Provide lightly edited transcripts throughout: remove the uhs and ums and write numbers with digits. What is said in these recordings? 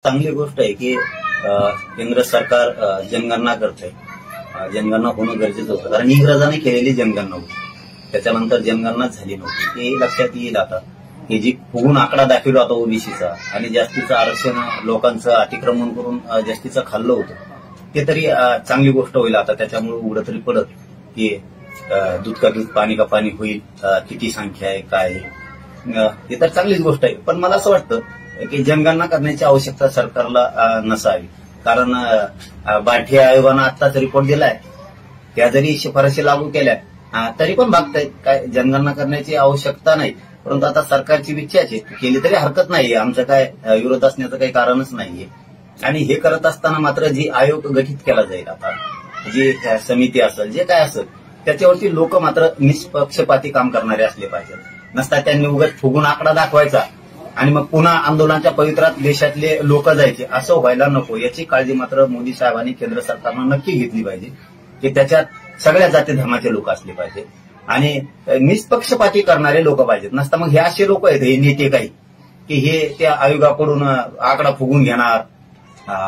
चांगली गोष्ट आहे की केंद्र सरकार जनगणना करते। जनगणना होणं गरजेचं होतं, कारण इंग्रजांनी केलेली जनगणना होती, त्याच्यानंतर जनगणना झाली नव्हती। हे लक्षात येईल आता की जी फुगून आकडा दाखवला होता ओबीसीचा आणि जास्तीचं आरक्षण लोकांचं अतिक्रमण करून जास्तीचं खाल्लं होतं, ते तरी चांगली गोष्ट होईल। आता त्याच्यामुळे उघड तरी पडत की दूध का दूध पाणी का पाणी होईल, किती संख्या आहे काय आहे, हे तर चांगलीच गोष्ट आहे। पण मला असं वाटतं की जनगणना करण्याची आवश्यकता सरकारला नसावी, कारण बाठी आयोगानं आत्ताच रिपोर्ट दिलाय, त्या जरी शिफारशी लागू केल्या तरी पण भागतायत, काय जनगणना करण्याची आवश्यकता नाही। परंतु आता सरकारची इच्छाच आहे, केली तरी हरकत नाहीये, आमचं काय विरोध असण्याचं काही कारणच नाहीये। आणि हे करत असताना मात्र जी आयोग गठीत केला जाईल, आता जी समिती असेल जे काय असेल त्याच्यावरती लोक मात्र निष्पक्षपाती काम करणारे असले पाहिजे। नसता त्यांनी उगाच फुगून आकडा दाखवायचा आणि मग पुन्हा आंदोलनाच्या पवित्रात देशातले लोक जायचे, असं व्हायला नको। याची काळजी मात्र मोदी साहेबांनी केंद्र सरकारनं नक्की घेतली पाहिजे की त्याच्यात सगळ्या जाती धर्माचे लोक असले पाहिजे आणि निष्पक्षपाती करणारे लोक पाहिजेत। नसता मग हे असे लोक आहेत, हे नेते काही की हे त्या आयोगाकडून आकडा फुगून घेणार,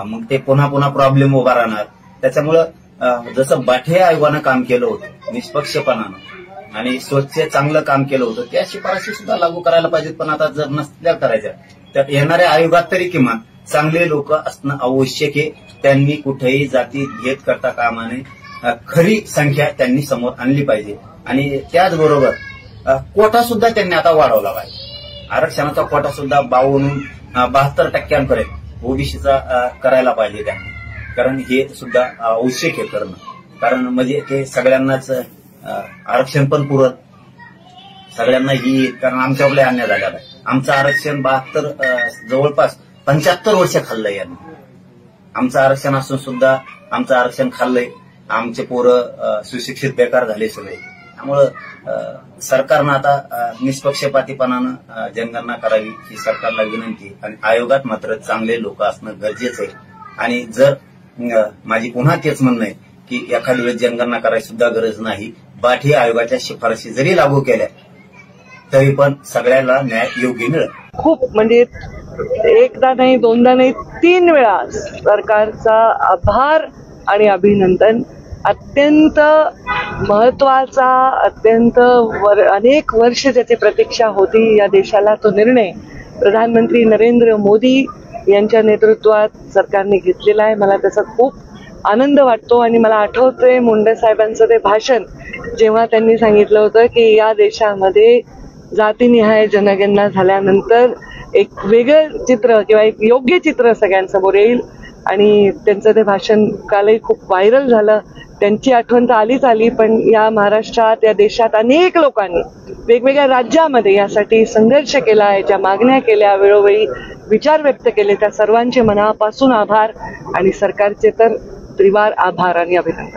मग ते पुन्हा पुन्हा प्रॉब्लेम उभा राहणार। त्याच्यामुळं जसं बाठे आयोगानं काम केलं होतं निष्पक्षपणानं आणि स्वच्छ चांगलं काम केलं होतं, त्या शिफारशी सुद्धा लागू करायला पाहिजेत। पण आता जर नसल्या करायच्या तर येणाऱ्या आयोगात तरी किमान चांगले लोक असणं आवश्यक आहे। त्यांनी कुठेही जाती भेद करता कामा नये, खरी संख्या त्यांनी समोर आणली पाहिजे। आणि त्याचबरोबर कोटा सुद्धा त्यांनी आता वाढवला पाहिजे, आरक्षणाचा कोटा सुद्धा 72% ओबीसीचा करायला पाहिजे त्यांनी, कारण हे सुद्धा आवश्यक आहे करणं, कारण म्हणजे ते सगळ्यांनाच आरक्षण पण पुरत सगळ्यांना ही, कारण आमच्याकडे अन्याय झालेला आहे। आमचं आरक्षण 72 जवळपास 75 वर्ष खाल्लंय यांनी, आमचं आरक्षण असून सुद्धा आमचं आरक्षण खाल्लंय, आमचे पोरं सुशिक्षित बेकार झाले सगळे। त्यामुळं सरकारनं आता निष्पक्षपातीपणानं जनगणना करावी ही सरकारला विनंती, आणि आयोगात मात्र चांगले लोक असणं गरजेचं आहे। आणि जर माझी पुन्हा तेच म्हणणं आहे की एखादी वेळेस जनगणना करायची सुद्धा गरज नाही, बाठी आयोगाच्या शिफारशी जरी लागू केल्या तरी पण सगळ्याला न्याय योग्य मिळेल। खूप म्हणजे एकदा नाही दोनदा नाही 3 वेळा सरकारचा आभार आणि अभिनंदन। अत्यंत महत्वाचा, अत्यंत अनेक वर्ष ज्याची प्रतीक्षा होती या देशाला, तो निर्णय प्रधानमंत्री नरेंद्र मोदी यांच्या नेतृत्वात सरकारने घेतलेला आहे। मला त्याचा खूप आनंद वाटतो आणि मला आठवतंय मुंडे साहेबांचं ते भाषण, जेव्हा त्यांनी सांगितलं होतं की या देशामध्ये जातीनिहाय जनगणना झाल्यानंतर एक वेगळं चित्र किंवा एक योग्य चित्र सगळ्यांसमोर येईल। आणि त्यांचं ते भाषण कालही खूप व्हायरल झालं। त्यांची आठवण तर आलीच आली, पण या महाराष्ट्रात, या देशात अनेक लोकांनी वेगवेगळ्या राज्यामध्ये यासाठी संघर्ष केला, याच्या मागण्या केल्या, वेळोवेळी विचार व्यक्त केले, त्या सर्वांचे मनापासून आभार आणि सरकारचे तर त्रिवार आभार आणि अभिनंदन।